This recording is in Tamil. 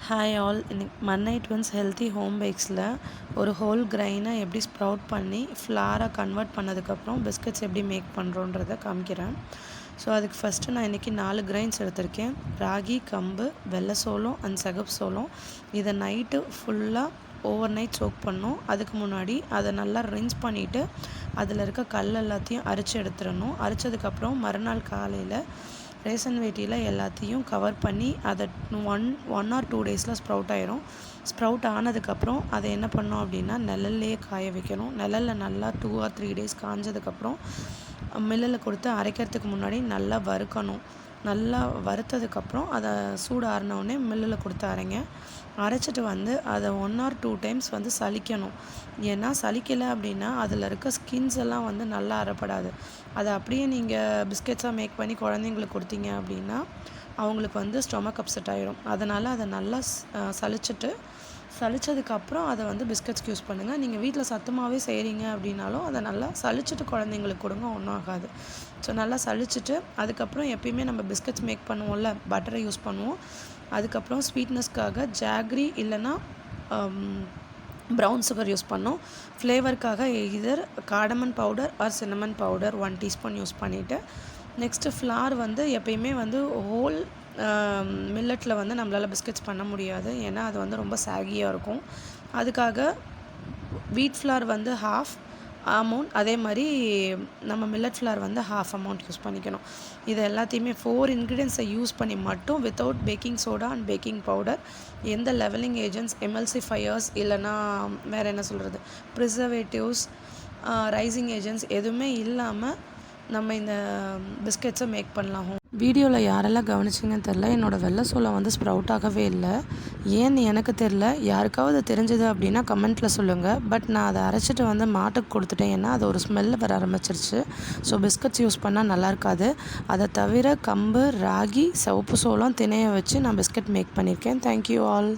ஹாய் ஆல், இன்னைக்கு மன்னை ட்வின்ஸ் ஹெல்த்தி ஹோம் பேக்ஸில் ஒரு ஹோல் கிரைனை எப்படி ஸ்ப்ரவுட் பண்ணி ஃப்ளாராக கன்வெர்ட் பண்ணதுக்கப்புறம் பிஸ்கட்ஸ் எப்படி மேக் பண்ணுறோன்றதை காமிக்கிறேன். ஸோ அதுக்கு ஃபஸ்ட்டு நான் இன்றைக்கி 4 கிரைன்ஸ் எடுத்திருக்கேன். ராகி, கம்பு, வெள்ளை சோளம் அண்ட் சிகப்பு சோளம். இதை நைட்டு ஃபுல்லாக ஓவர் நைட் சோக் பண்ணோம். அதுக்கு முன்னாடி அதை நல்லா ரின்ஸ் பண்ணிவிட்டு அதில் இருக்க கல் எல்லாத்தையும் அரிச்சு எடுத்துடணும். அரிச்சதுக்கப்புறம் மறுநாள் காலையில் ரேஷன் வேட்டியில் எல்லாத்தையும் கவர் பண்ணி அதை ஒன் ஆர் 2 டேஸில் ஸ்ப்ரவுட் ஆயிரும். ஸ்ப்ரவுட் ஆனதுக்கப்புறம் அதை என்ன பண்ணோம் அப்படின்னா நிழல்லையே காய வைக்கணும். நிழலில் நல்லா 2 or 3 டேஸ் காஞ்சதுக்கப்புறம் மில்லில் கொடுத்து அரைக்கிறதுக்கு முன்னாடி நல்லா வறுக்கணும். நல்லா வறுத்ததுக்கப்புறம் அதை சூடு ஆறினோடனே மில்லில் கொடுத்து அரைங்க. அரைச்சிட்டு வந்து அதை 1 or 2 டைம்ஸ் வந்து சலிக்கணும். ஏன்னா சலிக்கலை அப்படின்னா அதில் இருக்க ஸ்கின்ஸ் எல்லாம் வந்து நல்லா அரைப்படாது. அதை அப்படியே நீங்கள் பிஸ்கெட்ஸாக மேக் பண்ணி குழந்தைங்களுக்கு கொடுத்தீங்க அப்படின்னா அவங்களுக்கு வந்து ஸ்டொமக் அப்செட் ஆகிடும். அதனால் அதை நல்லா சலிச்சதுக்கப்புறம் அதை வந்து பிஸ்கட்ஸ்க்கு யூஸ் பண்ணுங்கள். நீங்கள் வீட்டில் சத்தமாகவே செய்கிறீங்க அப்படின்னாலும் அதை நல்லா சலிச்சுட்டு குழந்தைங்களுக்கு கொடுங்க, ஒன்றும் ஆகாது. ஸோ நல்லா சலிச்சுட்டு அதுக்கப்புறம் எப்பயுமே நம்ம பிஸ்கட்ஸ் மேக் பண்ணுவோம்ல, பட்டரை யூஸ் பண்ணுவோம். அதுக்கப்புறம் ஸ்வீட்னஸ்க்காக ஜாக்ரி இல்லைன்னா ப்ரௌன் சுகர் யூஸ் பண்ணோம். ஃப்ளேவருக்காக either cardamom powder or cinnamon powder 1 teaspoon use பண்ணிவிட்டு நெக்ஸ்ட்டு ஃப்ளார் வந்து எப்பயுமே வந்து ஹோல் மில்லட்டில் வந்து நம்மளால் பிஸ்கட்ஸ் பண்ண முடியாது. ஏன்னா அது வந்து ரொம்ப சாகியாக இருக்கும். அதுக்காக வீட் ஃப்ளார் வந்து ½ அமௌண்ட், அதே மாதிரி நம்ம மில்லட் ஃப்ளார் வந்து ½ அமௌண்ட் யூஸ் பண்ணிக்கணும். இது எல்லாத்தையுமே 4 இன்க்ரீடியன்ஸை யூஸ் பண்ணி மட்டும் without baking soda and baking powder, எந்த லெவலிங் ஏஜென்ட்ஸ், எம்எல்சிஃபையர்ஸ் இல்லைன்னா வேறு என்ன சொல்கிறது, ப்ரிசர்வேட்டிவ்ஸ், ரைசிங் ஏஜென்ட்ஸ் எதுவுமே இல்லாமல் நம்ம இந்த பிஸ்கெட்ஸை மேக் பண்ணலாம். வீடியோவில் யாரெல்லாம் கவனிச்சிங்கன்னு தெரில, என்னோடய வெள்ளை சோளம் வந்து ஸ்ப்ரவுட் ஆகவே இல்லை. ஏன்னு எனக்கு தெரில. யாருக்காவது தெரிஞ்சது அப்படின்னா கமெண்ட்டில் சொல்லுங்கள். பட் நான் அதை அரைச்சிட்டு வந்து மாட்டுக்கு கொடுத்துட்டேன். ஏன்னா அது ஒரு ஸ்மெல்லு வர ஆரம்பிச்சிருச்சு. ஸோ பிஸ்கட்ஸ் யூஸ் பண்ணால் நல்லா இருக்காது. அதை தவிர கம்பு, ராகி, சிவப்பு சோளம், திணையை வச்சு நான் பிஸ்கட் மேக் பண்ணியிருக்கேன். Thank you all.